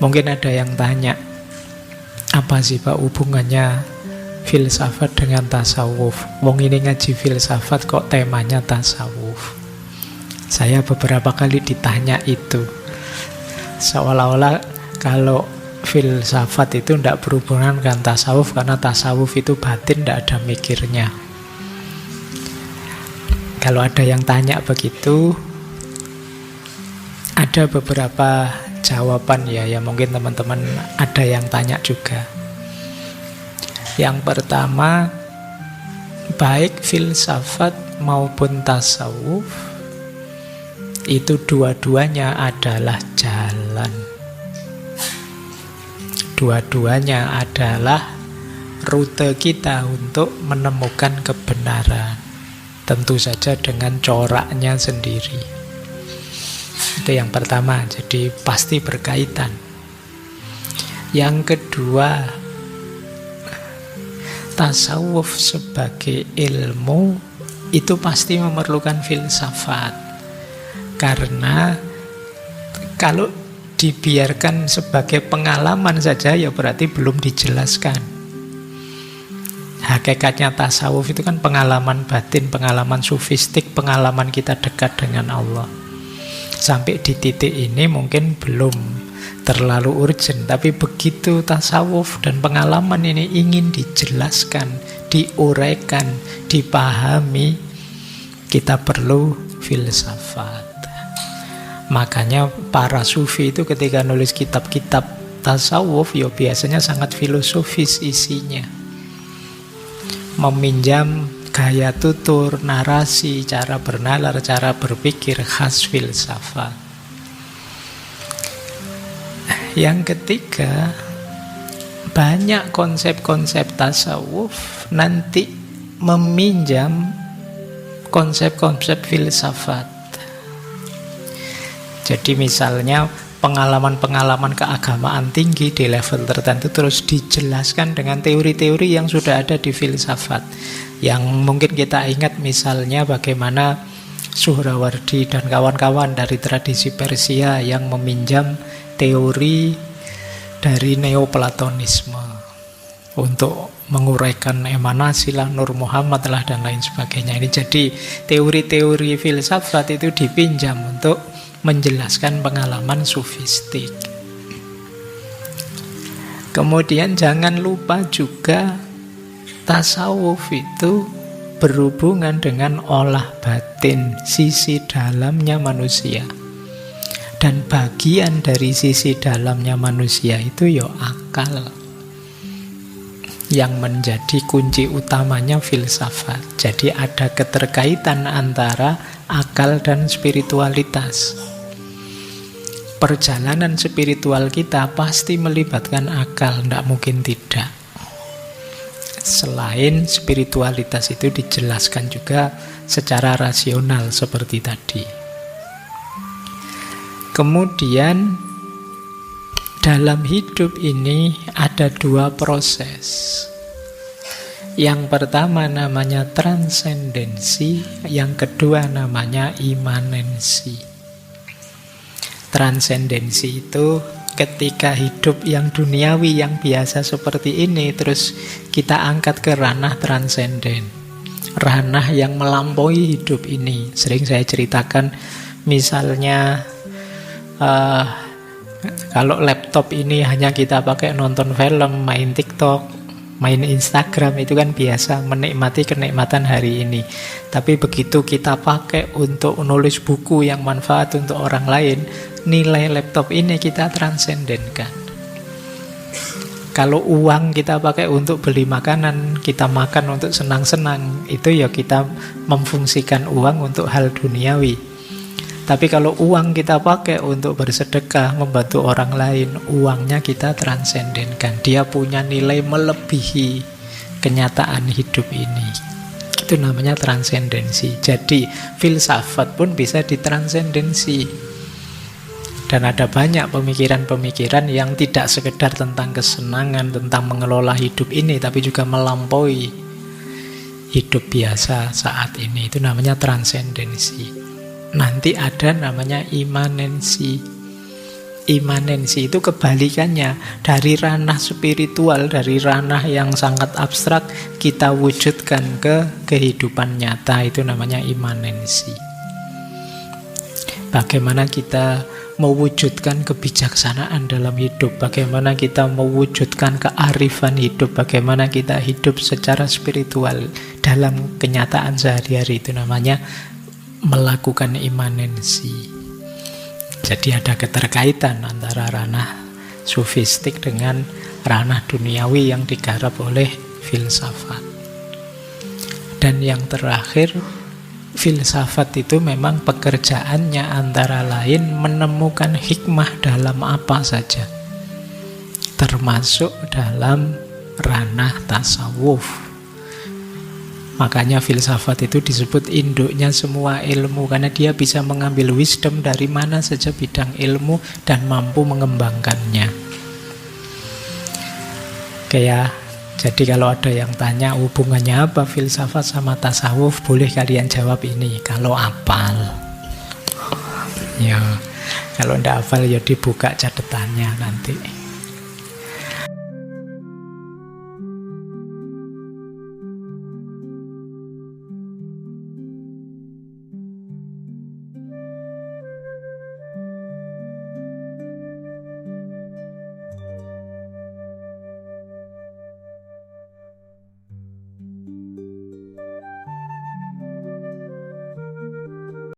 Mungkin ada yang tanya, apa sih Pak hubungannya filsafat dengan tasawuf? Wong ini ngaji filsafat kok temanya tasawuf. Saya beberapa kali ditanya itu, seolah-olah kalau filsafat itu tidak berhubungan dengan tasawuf, karena tasawuf itu batin, tidak ada mikirnya. Kalau ada yang tanya begitu, ada beberapa jawaban ya mungkin teman-teman ada yang tanya juga. Yang pertama, baik filsafat maupun tasawuf itu dua-duanya adalah jalan. Dua-duanya adalah rute kita untuk menemukan kebenaran. Tentu saja dengan coraknya sendiri. Itu yang pertama, jadi pasti berkaitan. Yang kedua, tasawuf sebagai ilmu itu pasti memerlukan filsafat. Karena kalau dibiarkan sebagai pengalaman saja ya berarti belum dijelaskan. Hakikatnya tasawuf itu kan pengalaman batin, pengalaman sufistik, pengalaman kita dekat dengan Allah. Sampai di titik ini mungkin belum terlalu urgent, tapi begitu tasawuf dan pengalaman ini ingin dijelaskan, diuraikan, dipahami, kita perlu filsafat. Makanya para sufi itu ketika nulis kitab-kitab tasawuf ya biasanya sangat filosofis isinya. Meminjam gaya tutur, narasi, cara bernalar, cara berpikir khas filsafat. Yang ketiga, banyak konsep-konsep tasawuf nanti meminjam konsep-konsep filsafat. Jadi misalnya pengalaman-pengalaman keagamaan tinggi di level tertentu terus dijelaskan dengan teori-teori yang sudah ada di filsafat. Yang mungkin kita ingat misalnya bagaimana Suhrawardi dan kawan-kawan dari tradisi Persia yang meminjam teori dari Neoplatonisme untuk menguraikan emanasi lah, Nur Muhammad lah, dan lain sebagainya. Ini jadi teori-teori filsafat itu dipinjam untuk menjelaskan pengalaman sufistik. Kemudian jangan lupa juga tasawuf itu berhubungan dengan olah batin, sisi dalamnya manusia. Dan bagian dari sisi dalamnya manusia itu ya akal, yang menjadi kunci utamanya filsafat. Jadi ada keterkaitan antara akal dan spiritualitas. Perjalanan spiritual kita pasti melibatkan akal, tidak mungkin tidak. Selain spiritualitas itu dijelaskan juga secara rasional seperti tadi. Kemudian dalam hidup ini ada dua proses. Yang pertama namanya transendensi, yang kedua namanya imanensi. Transendensi itu ketika hidup yang duniawi, yang biasa seperti ini, terus kita angkat ke ranah transenden, ranah yang melampaui hidup ini. Sering saya ceritakan, misalnya kalau laptop ini hanya kita pakai nonton film, main TikTok, main Instagram, itu kan biasa, menikmati kenikmatan hari ini. Tapi begitu kita pakai untuk menulis buku yang manfaat untuk orang lain, nilai laptop ini kita transendenkan. Kalau uang kita pakai untuk beli makanan, kita makan untuk senang-senang, itu ya kita memfungsikan uang untuk hal duniawi. Tapi kalau uang kita pakai untuk bersedekah, membantu orang lain, uangnya kita transendenkan. Dia punya nilai melebihi kenyataan hidup ini. Itu namanya transendensi. Jadi filsafat pun bisa ditransendensi. Dan ada banyak pemikiran-pemikiran yang tidak sekedar tentang kesenangan, tentang mengelola hidup ini, tapi juga melampaui hidup biasa saat ini. Itu namanya transendensi. Nanti ada namanya imanensi. Imanensi itu kebalikannya. Dari ranah spiritual, dari ranah yang sangat abstrak, kita wujudkan ke kehidupan nyata. Itu namanya imanensi. Bagaimana kita mewujudkan kebijaksanaan dalam hidup, bagaimana kita mewujudkan kearifan hidup, bagaimana kita hidup secara spiritual dalam kenyataan sehari-hari. Itu namanya melakukan imanensi. Jadi ada keterkaitan antara ranah sufistik dengan ranah duniawi yang digarap oleh filsafat. Dan yang terakhir, filsafat itu memang pekerjaannya antara lain menemukan hikmah dalam apa saja, termasuk dalam ranah tasawuf. Makanya filsafat itu disebut induknya semua ilmu, karena dia bisa mengambil wisdom dari mana saja bidang ilmu dan mampu mengembangkannya. Jadi kalau ada yang tanya hubungannya apa filsafat sama tasawuf, boleh kalian jawab ini, kalau hafal. Ya, kalau ndak hafal ya dibuka catatannya nanti.